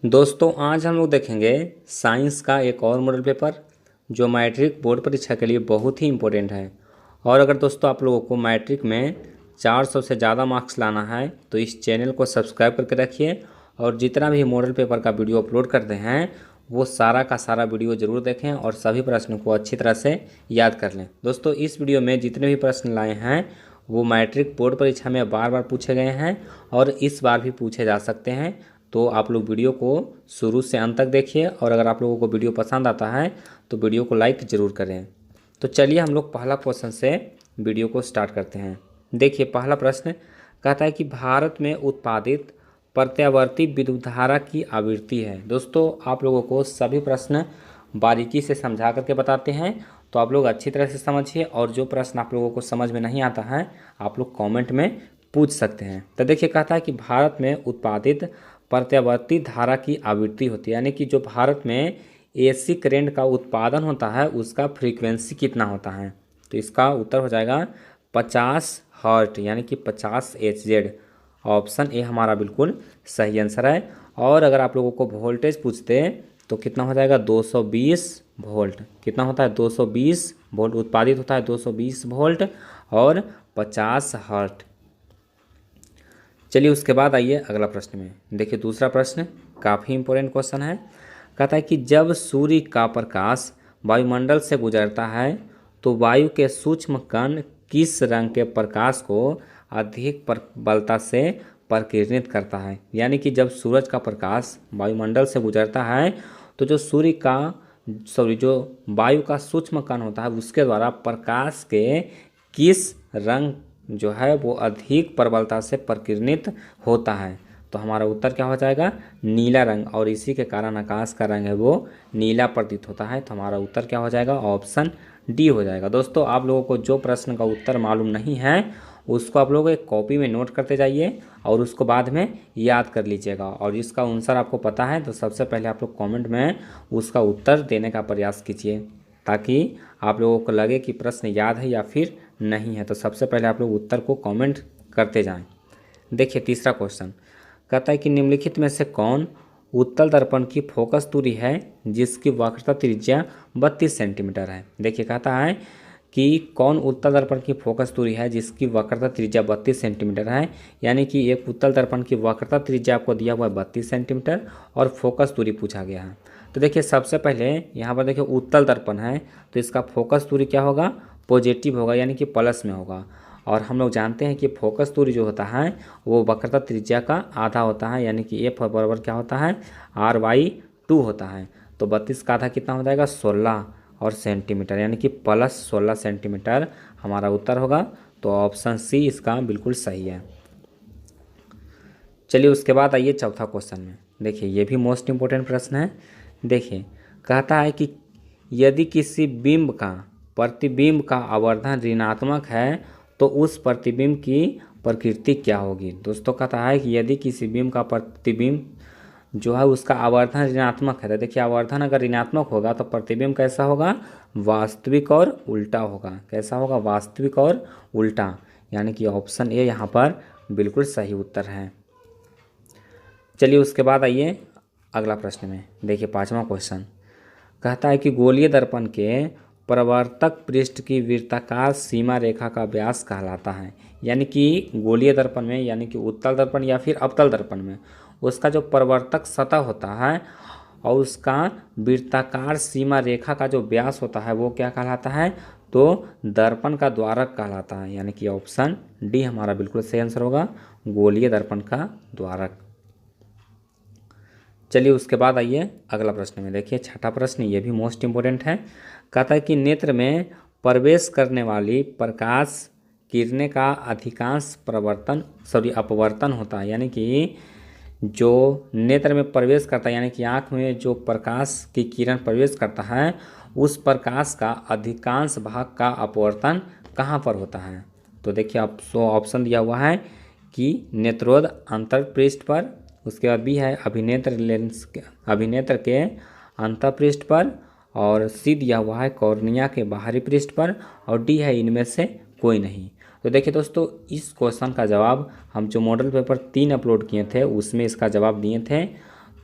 दोस्तों आज हम लोग देखेंगे साइंस का एक और मॉडल पेपर जो मैट्रिक बोर्ड परीक्षा के लिए बहुत ही इम्पोर्टेंट है। और अगर दोस्तों आप लोगों को मैट्रिक में 400 से ज़्यादा मार्क्स लाना है तो इस चैनल को सब्सक्राइब करके रखिए और जितना भी मॉडल पेपर का वीडियो अपलोड करते हैं वो सारा का सारा वीडियो ज़रूर देखें और सभी प्रश्नों को अच्छी तरह से याद कर लें। दोस्तों इस वीडियो में जितने भी प्रश्न लाए हैं वो मैट्रिक बोर्ड परीक्षा में बार बार पूछे गए हैं और इस बार भी पूछे जा सकते हैं। तो आप लोग वीडियो को शुरू से अंत तक देखिए और अगर आप लोगों को वीडियो पसंद आता है तो वीडियो को लाइक ज़रूर करें। तो चलिए हम लोग पहला क्वेश्चन से वीडियो को स्टार्ट करते हैं। देखिए पहला प्रश्न कहता है कि भारत में उत्पादित प्रत्यावर्ती विद्युत धारा की आवृत्ति है। दोस्तों आप लोगों को सभी प्रश्न बारीकी से समझा करके बताते हैं तो आप लोग अच्छी तरह से समझिए और जो प्रश्न आप लोगों को समझ में नहीं आता है आप लोग कमेंट में पूछ सकते हैं। तो देखिए कहता है कि भारत में उत्पादित प्रत्यावर्ती धारा की आवृत्ति होती है, यानी कि जो भारत में एसी करंट का उत्पादन होता है उसका फ्रीक्वेंसी कितना होता है। तो इसका उत्तर हो जाएगा 50 हर्ट यानी कि 50 HZ। ऑप्शन ए हमारा बिल्कुल सही आंसर है। और अगर आप लोगों को वोल्टेज पूछते तो कितना हो जाएगा 220 वोल्ट। कितना होता है 220 वोल्ट उत्पादित होता है 220 वोल्ट और 50 हर्ट। चलिए उसके बाद आइए अगला प्रश्न में। देखिए दूसरा प्रश्न काफ़ी इंपॉर्टेंट क्वेश्चन है। कहता है कि जब सूर्य का प्रकाश वायुमंडल से गुजरता है तो वायु के सूक्ष्म कण किस रंग के प्रकाश को अधिक प्रबलता से प्रकीर्णित करता है। यानी कि जब सूरज का प्रकाश वायुमंडल से गुजरता है तो जो वायु का सूक्ष्म कण होता है उसके द्वारा प्रकाश के किस रंग जो है वो अधिक प्रबलता से प्रकीर्णित होता है। तो हमारा उत्तर क्या हो जाएगा नीला रंग, और इसी के कारण आकाश का रंग है वो नीला प्रतीत होता है। तो हमारा उत्तर क्या हो जाएगा ऑप्शन डी हो जाएगा। दोस्तों आप लोगों को जो प्रश्न का उत्तर मालूम नहीं है उसको आप लोग एक कॉपी में नोट करते जाइए और उसको बाद में याद कर लीजिएगा, और जिसका आंसर आपको पता है तो सबसे पहले आप लोग कमेंट में उसका उत्तर देने का प्रयास कीजिए ताकि आप लोगों को लगे कि प्रश्न याद है या फिर नहीं है। तो सबसे पहले आप लोग उत्तर को कमेंट करते जाएं। देखिए तीसरा क्वेश्चन कहता है कि निम्नलिखित में से कौन उत्तल दर्पण की फोकस दूरी है जिसकी वक्रता त्रिज्या 32 सेंटीमीटर है। देखिए कहता है कि कौन उत्तल दर्पण की फोकस दूरी है जिसकी वक्रता त्रिज्या 32 सेंटीमीटर है। यानी कि एक उत्तल दर्पण की वक्रता त्रिज्या आपको दिया हुआ है 32 सेंटीमीटर और फोकस दूरी पूछा गया है। तो देखिए सबसे पहले यहाँ पर देखिए उत्तल दर्पण है तो इसका फोकस दूरी क्या होगा पॉजिटिव होगा यानी कि प्लस में होगा। और हम लोग जानते हैं कि फोकस दूरी जो होता है वो वक्रता त्रिज्या का आधा होता है यानी कि एफ बराबर क्या होता है R/2 होता है। तो 32 का आधा कितना हो जाएगा 16 और सेंटीमीटर यानी कि प्लस 16 सेंटीमीटर हमारा उत्तर होगा। तो ऑप्शन सी इसका बिल्कुल सही है। चलिए उसके बाद आइए चौथा क्वेश्चन में। देखिए ये भी मोस्ट इम्पोर्टेंट प्रश्न है। देखिए कहता है कि यदि किसी बिंब का प्रतिबिंब का आवर्धन ऋणात्मक है तो उस प्रतिबिंब की प्रकृति क्या होगी। दोस्तों कहता है कि यदि किसी बिंब का प्रतिबिंब जो है उसका आवर्धन ऋणात्मक है तो देखिए आवर्धन अगर ऋणात्मक होगा तो प्रतिबिंब कैसा होगा वास्तविक और उल्टा होगा। कैसा होगा वास्तविक और उल्टा, यानी कि ऑप्शन ए यहाँ पर बिल्कुल सही उत्तर है। चलिए उसके बाद आइए अगला प्रश्न में। देखिए पांचवा क्वेश्चन कहता है कि गोलीय दर्पण के प्रवर्तक पृष्ठ की वृत्ताकार सीमा रेखा का व्यास कहलाता है। यानी कि गोलीय दर्पण में यानी कि उत्तल दर्पण या फिर अवतल दर्पण में उसका जो प्रवर्तक सतह होता है और उसका वृत्ताकार सीमा रेखा का जो व्यास होता है वो क्या कहलाता है तो दर्पण का द्वारक कहलाता है। यानी कि ऑप्शन डी हमारा बिल्कुल सही आंसर होगा गोलीय दर्पण का द्वारक। चलिए उसके बाद आइए अगला प्रश्न में। देखिए छठा प्रश्न ये भी मोस्ट इम्पोर्टेंट है। कहता है कि नेत्र में प्रवेश करने वाली प्रकाश किरणें का अधिकांश अपवर्तन होता है। यानी कि जो नेत्र में प्रवेश करता है यानी कि आँख में जो प्रकाश की किरण प्रवेश करता है उस प्रकाश का अधिकांश भाग का अपवर्तन कहाँ पर होता है। तो देखिए ऑप्शन दिया हुआ है कि नेत्रोद अंतर्पृष्ठ पर, उसके बाद बी है अभिनेत्र के अंतःपृष्ठ पर, और सी दिया हुआ है कॉर्निया के बाहरी पृष्ठ पर, और डी है इनमें से कोई नहीं। तो देखिए दोस्तों इस क्वेश्चन का जवाब हम जो मॉडल पेपर 3 अपलोड किए थे उसमें इसका जवाब दिए थे।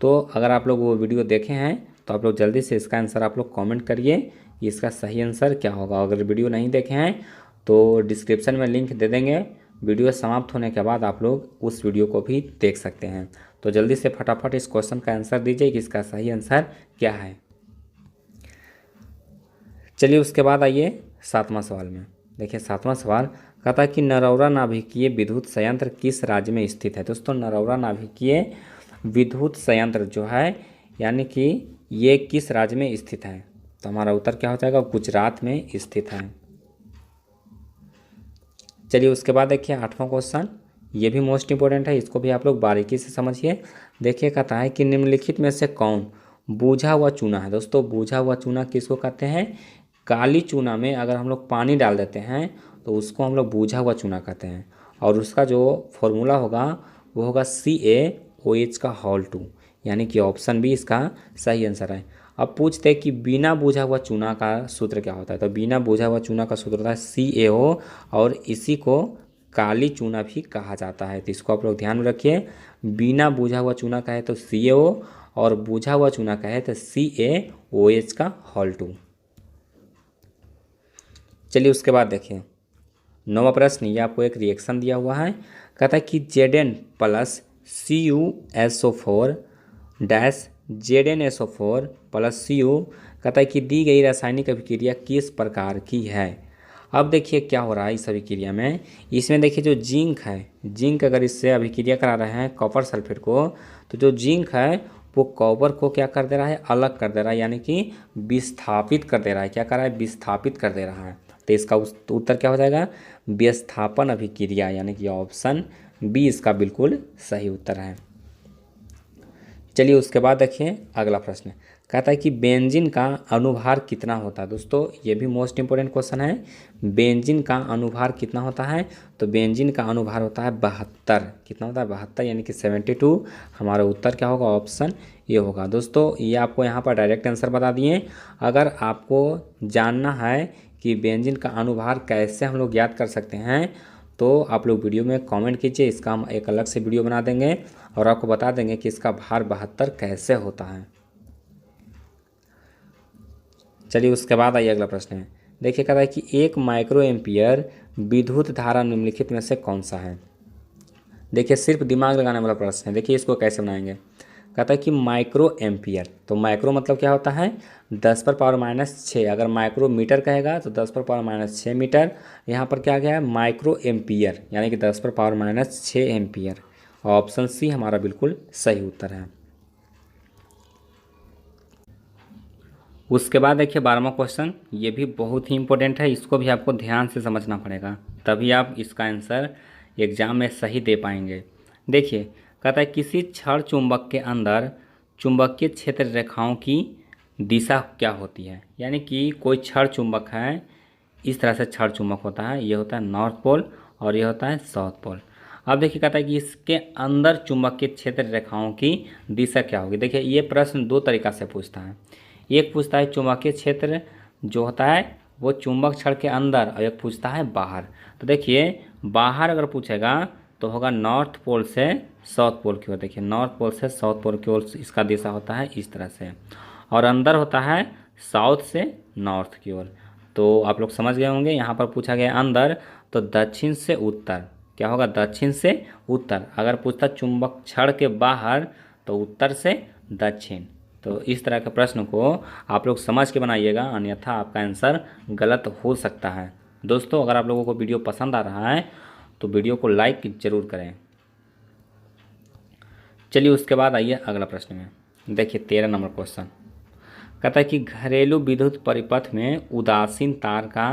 तो अगर आप लोग वो वीडियो देखे हैं तो आप लोग जल्दी से इसका आंसर आप लोग कमेंट करिए कि इसका सही आंसर क्या होगा। अगर वीडियो नहीं देखे हैं तो डिस्क्रिप्शन में लिंक दे देंगे, वीडियो समाप्त होने के बाद आप लोग उस वीडियो को भी देख सकते हैं। तो जल्दी से फटाफट इस क्वेश्चन का आंसर दीजिए कि इसका सही आंसर क्या है। चलिए उसके बाद आइए 7वां सवाल में। देखिए 7वां सवाल कहता है कि नरौरा नाभिकीय विद्युत संयंत्र किस राज्य में स्थित है। दोस्तों नरौरा नाभिकीय विद्युत संयंत्र जो है यानी कि ये किस राज्य में स्थित है, तो हमारा उत्तर क्या हो जाएगा, गुजरात में स्थित है। चलिए उसके बाद देखिए 8वां क्वेश्चन, ये भी मोस्ट इंपॉर्टेंट है, इसको भी आप लोग बारीकी से समझिए। देखिए कहता है कि निम्नलिखित में से कौन बूझा हुआ चूना है। दोस्तों बूझा हुआ चूना किसको कहते हैं, काली चूना में अगर हम लोग पानी डाल देते हैं तो उसको हम लोग बूझा हुआ चूना कहते हैं, और उसका जो फॉर्मूला होगा वो होगा CaOH का होल 2, यानी कि ऑप्शन बी इसका सही आंसर है। अब पूछते हैं कि बिना बूझा हुआ चूना का सूत्र क्या होता है, तो बिना बूझा हुआ चूना का सूत्र होता है CaO, और इसी को काली चूना भी कहा जाता है। तो इसको आप लोग ध्यान में रखिए, बिना बूझा हुआ चूना कहे तो CaO और बूझा हुआ चूना कहे तो CaOH का होल 2। चलिए उसके बाद देखिए 9वां प्रश्न, ये आपको एक रिएक्शन दिया हुआ है। कहता है कि Zn plus CuSO4 dash ZnSO4 plus Cu, कहता है कि दी गई रासायनिक अभिक्रिया किस प्रकार की है। अब देखिए क्या हो रहा है इस अभिक्रिया में, इसमें देखिए जो जिंक है, जिंक अगर इससे अभिक्रिया करा रहे हैं कॉपर सल्फेट को, तो जो जिंक है वो कॉपर को क्या कर दे रहा है, अलग कर दे रहा है, यानी कि विस्थापित कर दे रहा है। क्या कर रहा है, विस्थापित कर दे रहा है। तो इसका उत्तर क्या हो जाएगा, विस्थापन अभिक्रिया, यानी कि ऑप्शन बी इसका बिल्कुल सही उत्तर है। चलिए उसके बाद देखिए अगला प्रश्न, कहता है कि बेंजीन का अनुभार कितना होता है। दोस्तों ये भी मोस्ट इंपोर्टेंट क्वेश्चन है, बेंजीन का अनुभार कितना होता है, तो बेंजीन का अनुभार होता है 72। कितना होता है, 72, यानी कि 72। हमारा उत्तर क्या होगा, ऑप्शन ये होगा। दोस्तों ये आपको यहाँ पर डायरेक्ट आंसर बता दिए। अगर आपको जानना है कि बेंजीन का अनुभार कैसे हम लोग याद कर सकते हैं तो आप लोग वीडियो में कमेंट कीजिए, इसका हम एक अलग से वीडियो बना देंगे और आपको बता देंगे कि इसका भार 72 कैसे होता है। चलिए उसके बाद आइए अगला प्रश्न है। देखिए कहता है कि 1 माइक्रो एम्पियर विद्युत धारा निम्नलिखित में से कौन सा है। देखिए सिर्फ दिमाग लगाने वाला प्रश्न है। देखिए इसको कैसे बनाएंगे, कहता है कि माइक्रो एम्पियर, तो माइक्रो मतलब क्या होता है 10⁻⁻6। अगर माइक्रो मीटर कहेगा तो 10⁻⁻6 मीटर। यहाँ पर क्या गया है, माइक्रो एम्पियर, यानी कि 10⁻⁻6 एम्पियर। ऑप्शन सी हमारा बिल्कुल सही उत्तर है। उसके बाद देखिए 12वां क्वेश्चन, ये भी बहुत ही इंपॉर्टेंट है, इसको भी आपको ध्यान से समझना पड़ेगा, तभी आप इसका आंसर एग्जाम में सही दे पाएंगे। देखिए कहता है किसी क्षण चुंबक के अंदर चुंबकीय क्षेत्र रेखाओं की दिशा क्या होती है। यानी कि कोई क्षण चुंबक है, इस तरह से क्षण चुंबक होता है, ये होता है नॉर्थ पोल और ये होता है साउथ पोल। अब देखिए कहता है कि इसके अंदर चुंबकीय क्षेत्र रेखाओं की दिशा क्या होगी। देखिए ये प्रश्न दो तरीका से पूछता है, एक पूछता है चुंबकीय क्षेत्र जो होता है वो चुंबक छड़ के अंदर, और एक पूछता है बाहर। तो देखिए बाहर अगर पूछेगा तो होगा नॉर्थ पोल से साउथ पोल की ओर। देखिए नॉर्थ पोल से साउथ पोल की ओर इसका दिशा होता है इस तरह से, और अंदर होता है साउथ से नॉर्थ की ओर। तो आप लोग समझ गए होंगे, यहाँ पर पूछा गया अंदर तो दक्षिण से उत्तर, क्या होगा दक्षिण से उत्तर। अगर पूछता चुंबक छड़ के बाहर तो उत्तर से दक्षिण। तो इस तरह के प्रश्न को आप लोग समझ के बनाइएगा, अन्यथा आपका आंसर गलत हो सकता है। दोस्तों अगर आप लोगों को वीडियो पसंद आ रहा है तो वीडियो को लाइक जरूर करें। चलिए उसके बाद आइए अगला प्रश्न में। देखिए 13 नंबर क्वेश्चन, कहता है कि घरेलू विद्युत परिपथ में उदासीन तार का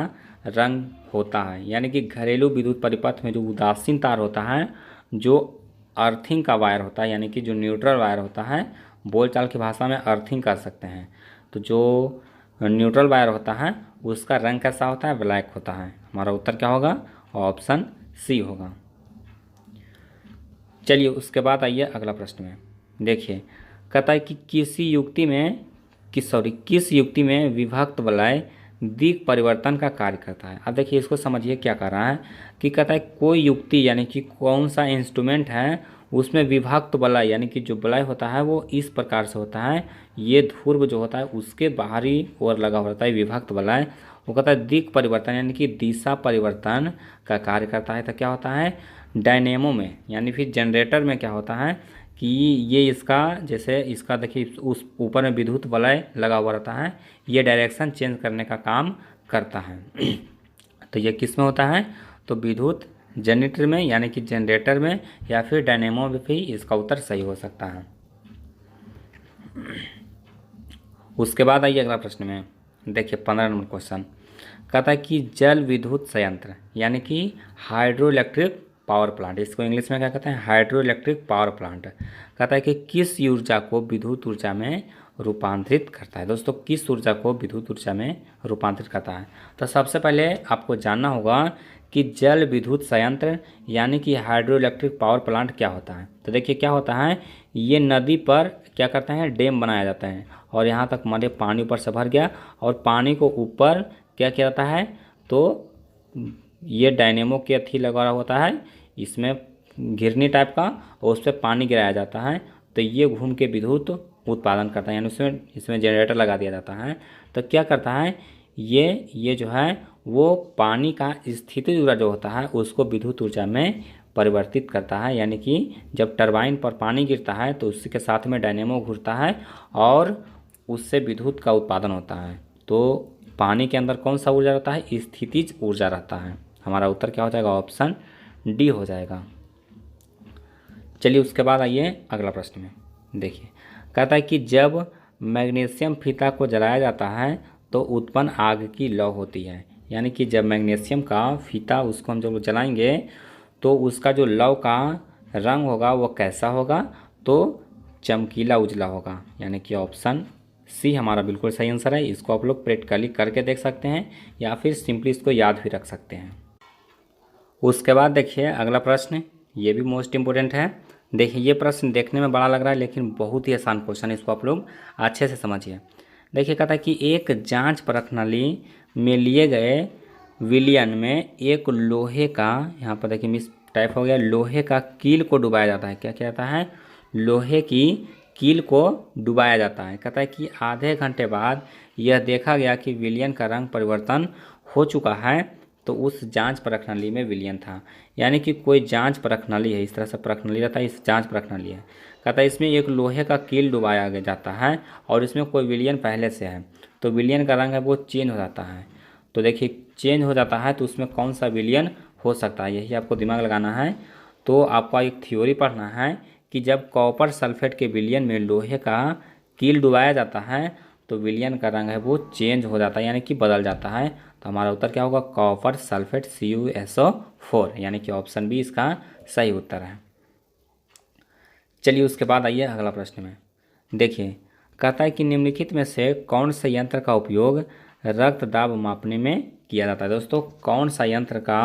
रंग होता है। यानी कि घरेलू विद्युत परिपथ में जो उदासीन तार होता है, जो अर्थिंग का वायर होता है, यानी कि जो न्यूट्रल वायर होता है, बोलचाल की भाषा में अर्थिंग कर सकते हैं, तो जो न्यूट्रल वायर होता है उसका रंग कैसा होता है, ब्लैक होता है। हमारा उत्तर क्या होगा, ऑप्शन सी होगा। चलिए उसके बाद आइए अगला प्रश्न में। देखिए कहता है कि किस युक्ति में विभक्त वलय दिक् परिवर्तन का कार्य करता है। अब देखिए इसको समझिए क्या कर रहा है कि कहता है कोई युक्ति यानी कि कौन सा इंस्ट्रूमेंट है उसमें विभक्त वलय यानी कि जो वलय होता है वो इस प्रकार से होता है, ये ध्रुव जो होता है उसके बाहरी ओर लगा होता है विभक्त वलय, वो कहता है दिक् परिवर्तन यानी कि दिशा परिवर्तन का कार्य करता है। तो क्या होता है डायनेमो में यानी फिर जनरेटर में क्या होता है कि ये इसका जैसे इसका देखिए उस ऊपर में विद्युत वलय लगा हुआ रहता है, ये डायरेक्शन चेंज करने का काम करता है। तो ये किस में होता है तो विद्युत जनरेटर में यानी कि जनरेटर में या फिर डायनेमो में भी इसका उत्तर सही हो सकता है। उसके बाद आइए अगला प्रश्न में, देखिए 15 नंबर क्वेश्चन कहता है कि जल विद्युत संयंत्र यानी कि हाइड्रो इलेक्ट्रिक पावर प्लांट, इसको इंग्लिश में क्या कहते हैं हाइड्रो इलेक्ट्रिक पावर प्लांट, कहता है कि किस ऊर्जा को विद्युत ऊर्जा में रूपांतरित करता है। दोस्तों किस ऊर्जा को विद्युत ऊर्जा में रूपांतरित करता है, तो सबसे पहले आपको जानना होगा कि जल विद्युत संयंत्र यानी कि हाइड्रो इलेक्ट्रिक पावर प्लांट क्या होता है। तो देखिए क्या होता है, ये नदी पर क्या करते हैं डैम बनाया जाता है और यहाँ तक हमारे पानी ऊपर से भर गया और पानी को ऊपर क्या किया जाता है, तो ये डायनेमो के अथी लगा रहा होता है, इसमें घिरनी टाइप का और उस पर पानी गिराया जाता है, तो ये घूम के विद्युत उत्पादन करता है यानी उसमें इसमें जनरेटर लगा दिया जाता है। तो क्या करता है ये जो है वो पानी का स्थितिज ऊर्जा जो होता है उसको विद्युत ऊर्जा में परिवर्तित करता है, यानी कि जब टरबाइन पर पानी गिरता है तो उसके साथ में डायनेमो घूरता है और उससे विद्युत का उत्पादन होता है। तो पानी के अंदर कौन सा ऊर्जा रहता है स्थितिज ऊर्जा रहता है। हमारा उत्तर क्या हो जाएगा ऑप्शन डी हो जाएगा। चलिए उसके बाद आइए अगला प्रश्न में, देखिए कहता है कि जब मैग्नीशियम फीता को जलाया जाता है तो उत्पन्न आग की लौ होती है, यानी कि जब मैग्नीशियम का फीता उसको हम जब जलाएंगे तो उसका जो लौ का रंग होगा वो कैसा होगा, तो चमकीला उजला होगा, यानी कि ऑप्शन सी हमारा बिल्कुल सही आंसर है। इसको आप लोग प्रैक्टिकली करके देख सकते हैं या फिर सिंपली इसको याद भी रख सकते हैं। उसके बाद देखिए अगला प्रश्न, ये भी मोस्ट इम्पोर्टेंट है। देखिए ये प्रश्न देखने में बड़ा लग रहा है लेकिन बहुत ही आसान क्वेश्चन है, इसको आप लोग अच्छे से समझिए। देखिए कहता है कि एक जांच प्रणाली में लिए गए विलियन में एक लोहे का, यहाँ पर देखिए मिस टाइप हो गया, लोहे का कील को डुबाया जाता है। क्या क्या जाता है लोहे की कील को डुबाया जाता है। कहता है कि आधे घंटे बाद यह देखा गया कि विलियन का रंग परिवर्तन हो चुका है, तो उस जांच प्रणाली में विलियन था। यानी कि कोई जांच प्रणाली है, इस तरह से प्रणाली रहता है, इस जांच प्रणाली है। कहता है इसमें एक लोहे का कील डुबाया जाता है और इसमें कोई विलियन पहले से है, तो विलियन का रंग है वो चेंज हो जाता है। तो देखिए चेंज हो जाता है तो उसमें कौन सा विलियन हो सकता है, यही आपको दिमाग लगाना है। तो आपको एक थ्योरी पढ़ना है कि जब कॉपर सल्फेट के विलियन में लोहे का कील डुबाया जाता है तो विलियन का रंग है वो चेंज हो जाता है, यानी कि बदल जाता है। तो हमारा उत्तर क्या होगा कॉपर सल्फेट CuSO4, यानी कि ऑप्शन बी इसका सही उत्तर है। चलिए उसके बाद आइए अगला प्रश्न में, देखिए कहता है कि निम्नलिखित में से कौन सा यंत्र का उपयोग रक्त दाब मापने में किया जाता है। दोस्तों कौन सा यंत्र का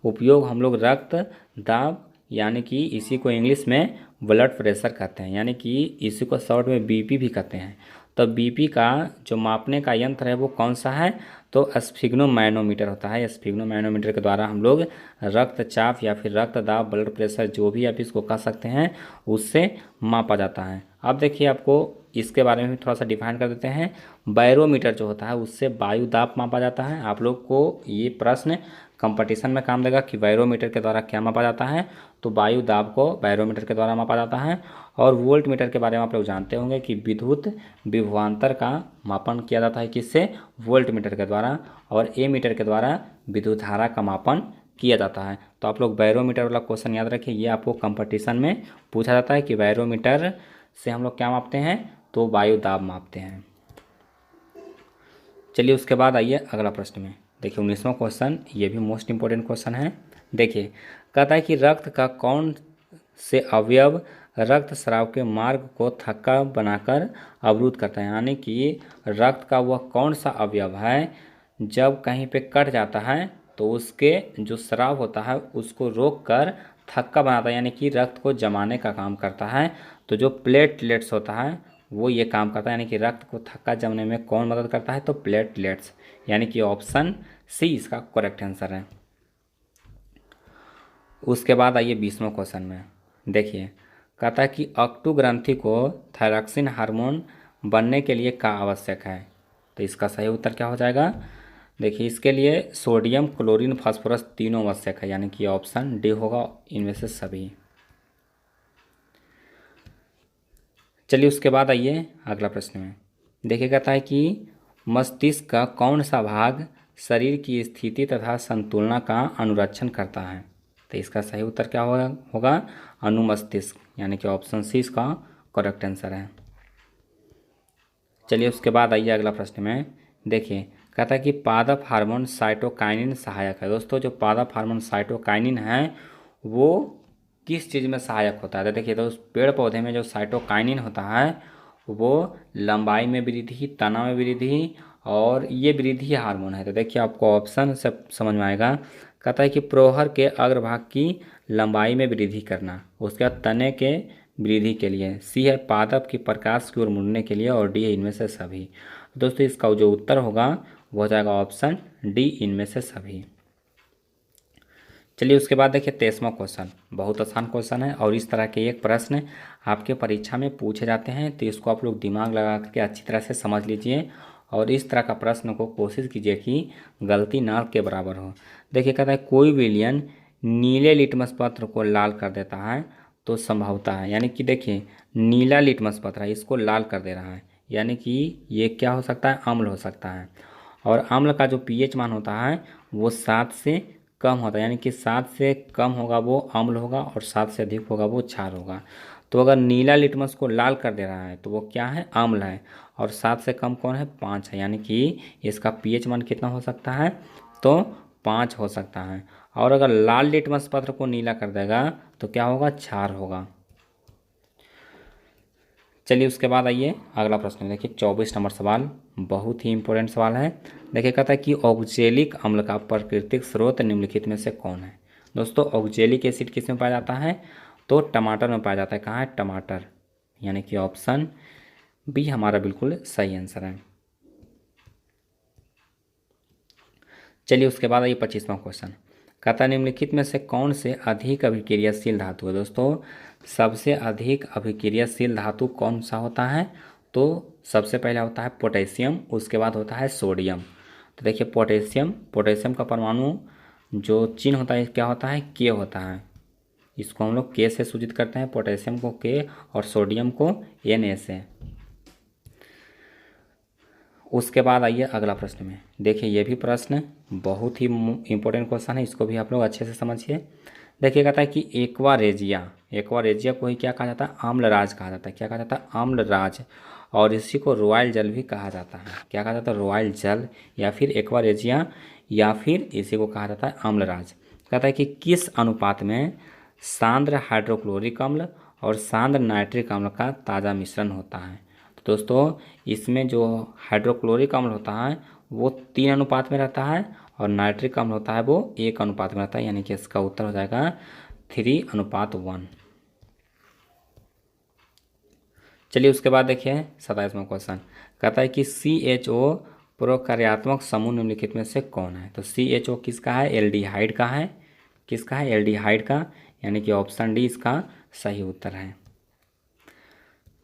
उपयोग हम लोग रक्त दाब यानी कि इसी को इंग्लिश में ब्लड प्रेशर कहते हैं, यानी कि इसी को शॉर्ट में BP भी कहते हैं। तो BP का जो मापने का यंत्र है वो कौन सा है, तो स्फिग्नोमैनोमीटर होता है। स्फिग्नोमैनोमीटर के द्वारा हम लोग रक्तचाप या फिर रक्त दाब ब्लड प्रेशर जो भी आप इसको कह सकते हैं उससे मापा जाता है। अब देखिए आपको इसके बारे में भी थोड़ा सा डिफाइन कर देते हैं। बैरोमीटर जो होता है उससे वायु दाब मापा जाता है। आप लोग को ये प्रश्न कंपटीशन में काम देगा कि बैरोमीटर के द्वारा क्या मापा जाता है, तो वायु दाब को बैरोमीटर के द्वारा मापा जाता है। और वोल्ट मीटर के बारे में आप लोग जानते होंगे कि विद्युत विभवांतर का मापन किया जाता है किससे, वोल्ट मीटर के द्वारा, और ए मीटर के द्वारा विद्युत धारा का मापन किया जाता है। तो आप लोग बैरोमीटर वाला क्वेश्चन याद रखिए, ये आपको कंपटीशन में पूछा जाता है कि बैरोमीटर से हम लोग क्या मापते हैं, तो वायु दाब मापते हैं। चलिए उसके बाद आइए अगला प्रश्न में, देखिए 19वां क्वेश्चन, ये भी मोस्ट इंपॉर्टेंट क्वेश्चन है। देखिए कहता है कि रक्त का कौन से अवयव रक्त स्राव के मार्ग को थक्का बनाकर अवरुद्ध करता है, यानी कि रक्त का वह कौन सा अवयव है जब कहीं पे कट जाता है तो उसके जो स्राव होता है उसको रोक कर थक्का बनाता है, यानी कि रक्त को जमाने का काम करता है। तो जो प्लेटलेट्स होता है वो ये काम करता है, यानी कि रक्त को थक्का जमने में कौन मदद करता है, तो प्लेटलेट्स, यानी कि ऑप्शन सी इसका करेक्ट आंसर है। उसके बाद आइए 20वां क्वेश्चन में, देखिए कहता है कि अक्टू ग्रंथि को थायरॉक्सिन हार्मोन बनने के लिए क्या आवश्यक है। तो इसका सही उत्तर क्या हो जाएगा। देखिए इसके लिए सोडियम क्लोरीन फास्फोरस तीनों आवश्यक है, यानी कि ऑप्शन डी होगा इनमें से सभी। चलिए उसके बाद आइए अगला प्रश्न में। देखिए कहता है कि मस्तिष्क का कौन सा भाग शरीर की स्थिति तथा संतुलना का अनुरक्षण करता है। तो इसका सही उत्तर क्या होगा अनुमस्तिष्क, यानी कि ऑप्शन सी इसका करेक्ट आंसर है। चलिए उसके बाद आइए अगला प्रश्न में। देखिए कहता है कि पादप हार्मोन साइटोकाइनिन सहायक है। दोस्तों जो पादप हार्मोन साइटोकाइनिन है वो किस चीज़ में सहायक होता है। तो देखिए दोस्त पेड़ पौधे में जो साइटोकाइनिन होता है वो लंबाई में वृद्धि, तना में वृद्धि और ये वृद्धि हार्मोन है। तो देखिए आपको ऑप्शन से समझ में आएगा। कहता है कि प्रोहर के अग्रभाग की लंबाई में वृद्धि करना, उसके बाद तने के वृद्धि के लिए, सी है पादप की प्रकाश की ओर मुड़ने के लिए और डी है इनमें से सभी। दोस्तों इसका जो उत्तर होगा वो हो जाएगा ऑप्शन डी इनमें से सभी। चलिए उसके बाद देखिए 23वां क्वेश्चन, बहुत आसान क्वेश्चन है और इस तरह के एक प्रश्न आपके परीक्षा में पूछे जाते हैं, तो इसको आप लोग दिमाग लगा करके अच्छी तरह से समझ लीजिए और इस तरह का प्रश्न को कोशिश कीजिए कि गलती ना के बराबर हो। देखिए कहता है कोई विलियन नीले लिटमस पत्र को लाल कर देता है तो संभवता है, यानी कि देखिए नीला लिटमस पत्र है इसको लाल कर दे रहा है, यानी कि ये क्या हो सकता है अम्ल हो सकता है। और अम्ल का जो पीएच मान होता है वो 7 से कम होता है, यानी कि 7 से कम होगा वो अम्ल होगा और 7 से अधिक होगा वो क्षार होगा। तो अगर नीला लिटमस को लाल कर दे रहा है तो वो क्या है अम्ल है और 7 से कम कौन है 5 है, यानी कि इसका पीएच मान कितना हो सकता है तो 5 हो सकता है। और अगर लाल लिटमस पत्र को नीला कर देगा तो क्या होगा क्षार होगा। चलिए उसके बाद आइए अगला प्रश्न देखिए 24 नंबर सवाल, बहुत ही इंपॉर्टेंट सवाल है। देखिए कहता है कि ऑक्जेलिक अम्ल का प्राकृतिक स्रोत निम्नलिखित में से कौन है। दोस्तों ऑक्जेलिक एसिड किस में पाया जाता है तो टमाटर में पाया जाता है। कहाँ है टमाटर, यानी कि ऑप्शन बी हमारा बिल्कुल सही आंसर है। चलिए उसके बाद आइए 25वां क्वेश्चन, कहता है निम्नलिखित में से कौन से अधिक अभिक्रियाशील धातु है। दोस्तों सबसे अधिक अभिक्रियाशील धातु कौन सा होता है तो सबसे पहले होता है पोटेशियम, उसके बाद होता है सोडियम। तो देखिए पोटेशियम का परमाणु जो चिन्ह होता है क्या होता है के होता है, इसको हम लोग के से सूचित करते हैं, पोटेशियम को के और सोडियम को Na से। उसके बाद आइए अगला प्रश्न में। देखिए ये भी प्रश्न बहुत ही इंपॉर्टेंट क्वेश्चन है, इसको भी आप लोग अच्छे से समझिए। देखिए कहता है कि एक्वा रेजिया को ही क्या कहा जाता है आम्लराज कहा जाता है। क्या कहा जाता है आम्लराज, और इसी को रॉयल जल भी कहा जाता है। क्या कहा जाता है रॉयल जल या फिर एक्वा रेजिया या फिर इसी को कहा जाता है आम्लराज। कहता है कि किस अनुपात में सांद्र हाइड्रोक्लोरिक अम्ल और सांद्र नाइट्रिक अम्ल का ताज़ा मिश्रण होता है। तो दोस्तों इसमें जो हाइड्रोक्लोरिक अम्ल होता है वो 3 अनुपात में रहता है और नाइट्रिक अम्ल होता है वो 1 अनुपात में रहता है, यानी कि इसका उत्तर हो जाएगा 3:1। चलिए उसके बाद देखिए 27वां क्वेश्चन, कहता है कि CHO प्रकार्यात्मक समूह निम्नलिखित में से कौन है। तो CHO किसका है एल्डिहाइड का है, किसका है एल्डिहाइड का, यानी कि ऑप्शन डी इसका सही उत्तर है।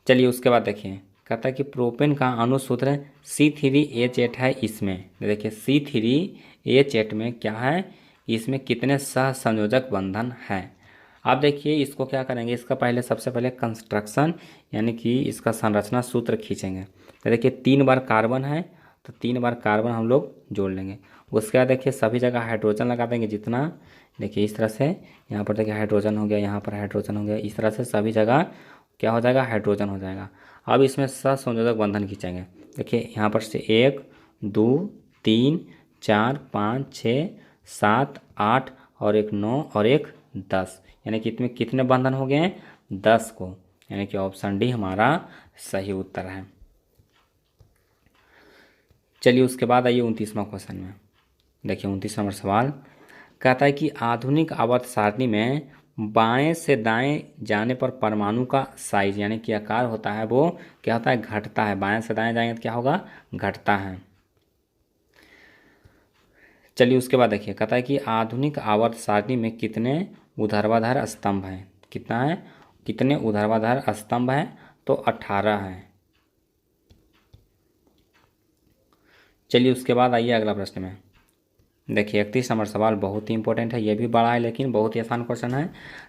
चलिए उसके बाद देखिए कहता है कि प्रोपेन का अणुसूत्र C3H8 है। इसमें देखिए C3H8 में क्या है, इसमें कितने सहसंयोजक बंधन है। आप देखिए इसको क्या करेंगे, इसका पहले सबसे पहले कंस्ट्रक्शन यानी कि इसका संरचना सूत्र खींचेंगे। तो देखिए 3 बार कार्बन है तो 3 बार कार्बन हम लोग जोड़ लेंगे। उसके बाद देखिए सभी जगह हाइड्रोजन लगा देंगे जितना, देखिए इस तरह से यहाँ पर देखिए हाइड्रोजन हो गया, यहाँ पर हाइड्रोजन हो गया, इस तरह से सभी जगह क्या हो जाएगा हाइड्रोजन हो जाएगा। अब इसमें सहसंयोजक बंधन खींचेंगे। देखिए यहाँ पर से 1 2 3 4 5 6 7 8 और एक 9 और एक 10, यानी कि इसमें कितने बंधन हो गए हैं 10 को, यानी कि ऑप्शन डी हमारा सही उत्तर है। चलिए उसके बाद आइए 29वां क्वेश्चन में। देखिए 29 नंबर सवाल कहता है कि आधुनिक आवर्त सारणी में बाएं से दाएं जाने पर परमाणु का साइज यानी कि आकार होता है वो क्या होता है घटता है। बाएं से दाएं जाएंगे तो क्या होगा घटता है। चलिए उसके बाद देखिए कहता है कि आधुनिक आवर्त सारणी में कितने ऊर्ध्वाधर स्तंभ हैं, कितना है कितने ऊर्ध्वाधर स्तंभ हैं? तो 18 हैं। चलिए उसके बाद आइए अगला प्रश्न में। देखिए 31 नंबर सवाल बहुत ही इंपॉर्टेंट है, ये भी बड़ा है लेकिन बहुत ही आसान क्वेश्चन है।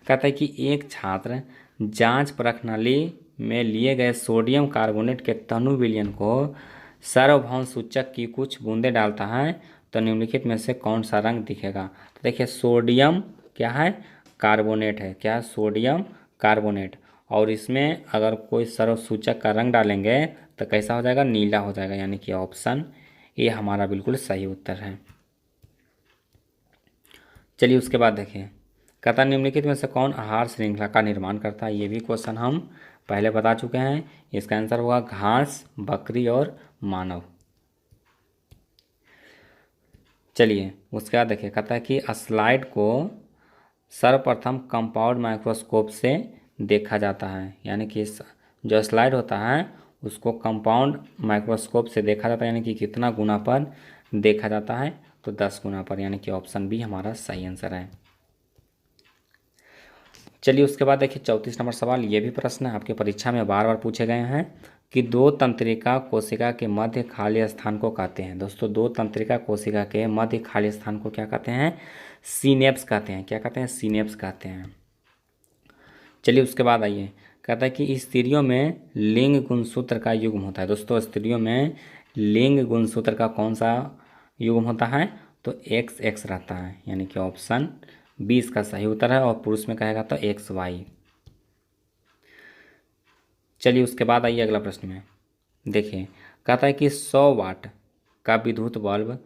कहता है कि एक छात्र जांच प्रणाली में लिए गए सोडियम कार्बोनेट के तनु विलयन को सार्वभौम सूचक की कुछ बूंदें डालता है तो निम्नलिखित में से कौन सा रंग दिखेगा? तो देखिए सोडियम क्या है? कार्बोनेट है। क्या है? Sodium carbonate. और इसमें अगर कोई सर्वसूचक का रंग डालेंगे तो कैसा हो जाएगा? नीला हो जाएगा, यानी कि ऑप्शन ए हमारा बिल्कुल सही उत्तर है। चलिए उसके बाद देखिए, कहता निम्नलिखित में से कौन आहार श्रृंखला का निर्माण करता है? ये भी क्वेश्चन हम पहले बता चुके हैं। इसका आंसर होगा घास, बकरी और मानव। चलिए उसके बाद देखिए, कहता है कि स्लाइड को सर्वप्रथम कंपाउंड माइक्रोस्कोप से देखा जाता है, यानी कि जो स्लाइड होता है उसको कंपाउंड माइक्रोस्कोप से देखा जाता है, यानी कि कितना गुना पर देखा जाता है? तो 10 गुना पर, यानी कि ऑप्शन बी हमारा सही आंसर है। चलिए उसके बाद देखिए 34 नंबर सवाल, ये भी प्रश्न आपके परीक्षा में बार बार पूछे गए हैं कि दो तंत्रिका कोशिका के मध्य खाली स्थान को कहते हैं। दोस्तों दो तंत्रिका कोशिका के मध्य खाली स्थान को क्या कहते हैं? सीनेप्स कहते हैं। क्या कहते हैं? सीनेप्स कहते हैं। चलिए उसके बाद आइए, कहता है कि स्त्रियों में लिंग गुणसूत्र का युग्म होता है। दोस्तों स्त्रियों में लिंग गुणसूत्र का कौन सा युग्म होता है? तो XX रहता है, यानी कि ऑप्शन 20 का सही उत्तर है। और पुरुष में कहेगा तो XY। चलिए उसके बाद आइए अगला प्रश्न में। देखिए कहता है कि 100 वाट का विद्युत बल्ब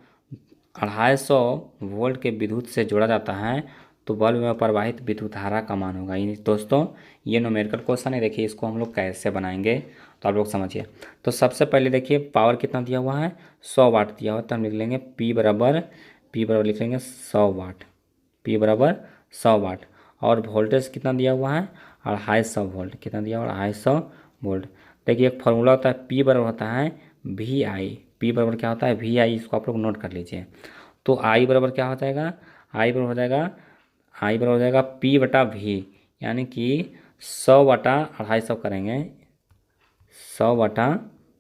250 वोल्ट के विद्युत से जोड़ा जाता है तो बल्ब में प्रवाहित विद्युत धारा का मान होगा। ये दोस्तों ये न्यूमेरिकल क्वेश्चन है। देखिए इसको हम लोग कैसे बनाएंगे तो आप लोग समझिए। तो सबसे पहले देखिए पावर कितना दिया हुआ है? 100 वाट दिया हुआ, तो हम लिख लेंगे P बराबर लिख लेंगे 100 वाट। P बराबर 100 वाट। और वोल्टेज कितना दिया हुआ है? 250 वोल्ट। कितना दिया हुआ? 250 वोल्ट। देखिए एक फार्मूला होता है P बराबर होता है VI। P बराबर क्या होता है? VI। इसको आप लोग नोट कर लीजिए। तो I बराबर क्या हो जाएगा? I बराबर हो जाएगा P बटा V, यानी कि 100 बटा 250 करेंगे, 100 बटा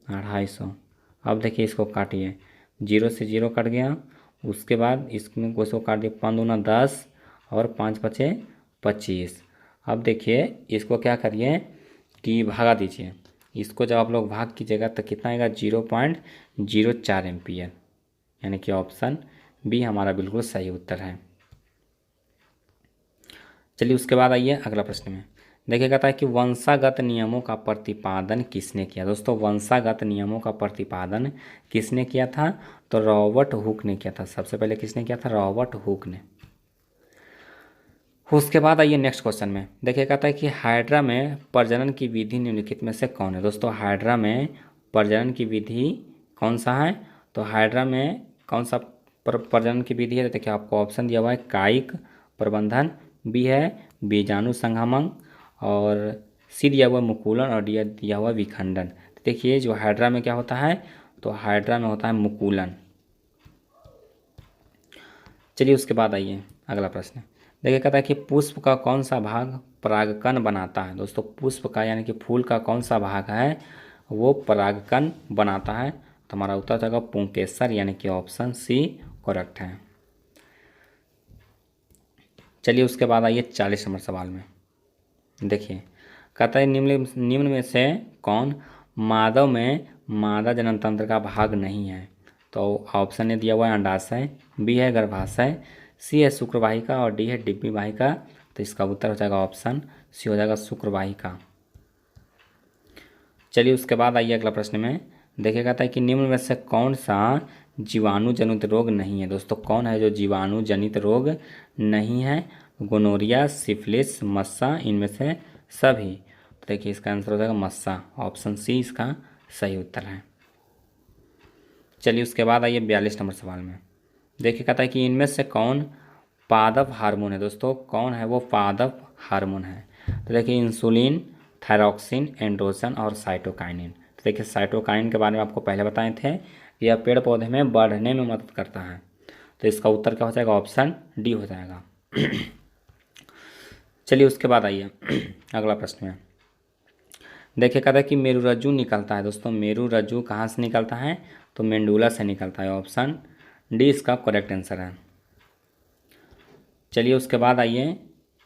250। अब देखिए इसको काटिए, 0 से 0 कट गया। उसके बाद इसमें को इसको काट दिया, 5 दूना 10 और 5 बचे 25। अब देखिए इसको क्या करिए कि भागा दीजिए। इसको जब आप लोग भाग कीजिएगा तो कितना आएगा? 0.04 एम्पियर, यानी कि ऑप्शन बी हमारा बिल्कुल सही उत्तर है। चलिए उसके बाद आइए अगला प्रश्न में। देखिए कहता है कि वंशागत नियमों का प्रतिपादन किसने किया? दोस्तों वंशागत नियमों का प्रतिपादन किसने किया था? तो रॉबर्ट हुक ने किया था। सबसे पहले किसने किया था? रॉबर्ट हुक ने। उसके बाद आइए नेक्स्ट क्वेश्चन में। देखिए कहता है कि हाइड्रा में प्रजनन की विधि निम्नलिखित में से कौन है? दोस्तों हाइड्रा में प्रजनन की विधि कौन सा है? तो हाइड्रा में कौन सा प्रजनन की विधि है? तो देखिए आपको ऑप्शन दिया हुआ है कायिक प्रबंधन, बी है बीजाणु संगमन, और सी दिया हुआ मुकुलन, और डी दिया हुआ विखंडन। तो देखिए जो हाइड्रा में क्या होता है? तो हाइड्रा में होता है मुकुलन। चलिए उसके बाद आइए अगला प्रश्न। देखिए कहता है कि पुष्प का कौन सा भाग परागकण बनाता है? दोस्तों पुष्प का यानी कि फूल का कौन सा भाग है वो परागकण बनाता है? तो हमारा उत्तर जाएगा पुंकेसर, यानी कि ऑप्शन सी करेक्ट है। चलिए उसके बाद आइए 40 नंबर सवाल में। देखिए कहता है निम्न में से कौन मानव में मादा जनन तंत्र का भाग नहीं है? तो ऑप्शन ए दिया हुआ है अंडाशय, बी है गर्भाशय, सी है शुक्रवाहिका, और डी है डिम्बी वाहिका। तो इसका उत्तर हो जाएगा ऑप्शन सी हो जाएगा शुक्रवाहिका। चलिए उसके बाद आइए अगला प्रश्न में। देखिए कहता है कि निम्न में से कौन सा जीवाणु जनित रोग नहीं है? दोस्तों कौन है जो जीवाणु जनित रोग नहीं है? गोनोरिया, सिफिलिस, मस्सा, इनमें से सभी। तो देखिए इसका आंसर हो जाएगा मस्सा, ऑप्शन सी इसका सही उत्तर है। चलिए उसके बाद आइए 42 नंबर सवाल में। देखिए कहता है कि इनमें से कौन पादप हार्मोन है? दोस्तों कौन है वो पादप हार्मोन है? तो देखिए इंसुलिन, थायरॉक्सिन, एंड्रोजन और साइटोकाइनिन। तो देखिए साइटोकाइनिन के बारे में आपको पहले बताए थे, यह पेड़ पौधे में बढ़ने में मदद करता है। तो इसका उत्तर क्या हो जाएगा? ऑप्शन डी हो जाएगा। चलिए उसके बाद आइए अगला प्रश्न में। देखिए कहता है कि मेरुरज्जु निकलता है। दोस्तों मेरुरज्जु कहाँ से निकलता है, तो मेंडुला से निकलता है। ऑप्शन डी इसका करेक्ट आंसर है। चलिए उसके बाद आइए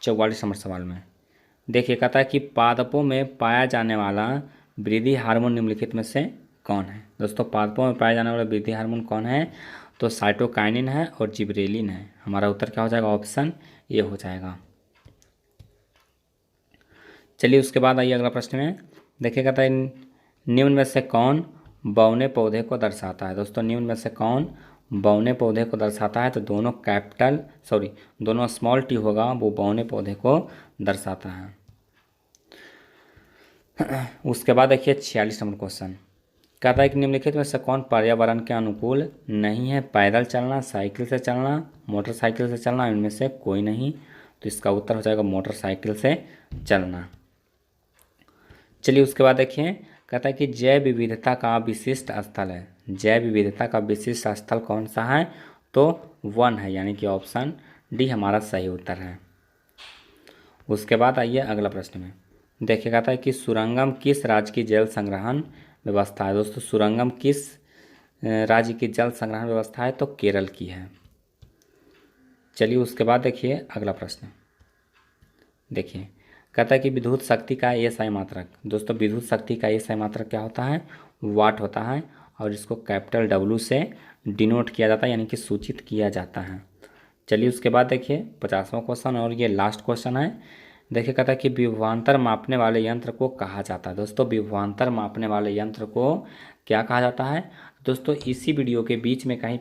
44 नंबर सवाल में। देखिए कहता है कि पादपों में पाया जाने वाला वृद्धि हार्मोन निम्नलिखित में से कौन है। दोस्तों पादपों में पाया जाने वाला वृद्धि हार्मोन कौन है, तो साइटोकाइनिन है और जिबरेलिन है। हमारा उत्तर क्या हो जाएगा, ऑप्शन ए हो जाएगा। चलिए उसके बाद आइए अगला प्रश्न में। देखिए कहता है निम्न में से कौन बौने पौधे को दर्शाता है। दोस्तों निम्न में से कौन बौने पौधे को दर्शाता है, तो दोनों स्मॉल टी होगा वो बौने पौधे को दर्शाता है। उसके बाद देखिए 46 नंबर क्वेश्चन कहता है कि निम्नलिखित में से कौन पर्यावरण के अनुकूल नहीं है। पैदल चलना, साइकिल से चलना, मोटरसाइकिल से चलना, इनमें से कोई नहीं। तो इसका उत्तर हो जाएगा मोटरसाइकिल से चलना। चलिए उसके बाद देखिए कहता है कि जैव विविधता का विशिष्ट स्थल है। जैव विविधता का विशिष्ट स्थल कौन सा है, तो वन है, यानी कि ऑप्शन डी हमारा सही उत्तर है। उसके बाद आइए अगला प्रश्न में। देखिए कहता है कि सुरंगम किस राज्य की जल संग्रहण व्यवस्था है। दोस्तों सुरंगम किस राज्य की जल संग्रहण व्यवस्था है, तो केरल की है। चलिए उसके बाद देखिए अगला प्रश्न। देखिए कहता है कि विद्युत शक्ति का एसआई मात्रक। दोस्तों विद्युत शक्ति का एसआई मात्रक क्या होता है, वाट होता है, और इसको कैपिटल डब्ल्यू से डिनोट किया जाता है, यानी कि सूचित किया जाता है। चलिए उसके बाद देखिए 50वां क्वेश्चन और ये लास्ट क्वेश्चन है। देखिए कहता है कि विभवांतर मापने वाले यंत्र को कहा जाता है। दोस्तों विभवांतर मापने वाले यंत्र को क्या कहा जाता है। दोस्तों इसी वीडियो के बीच में कहीं पे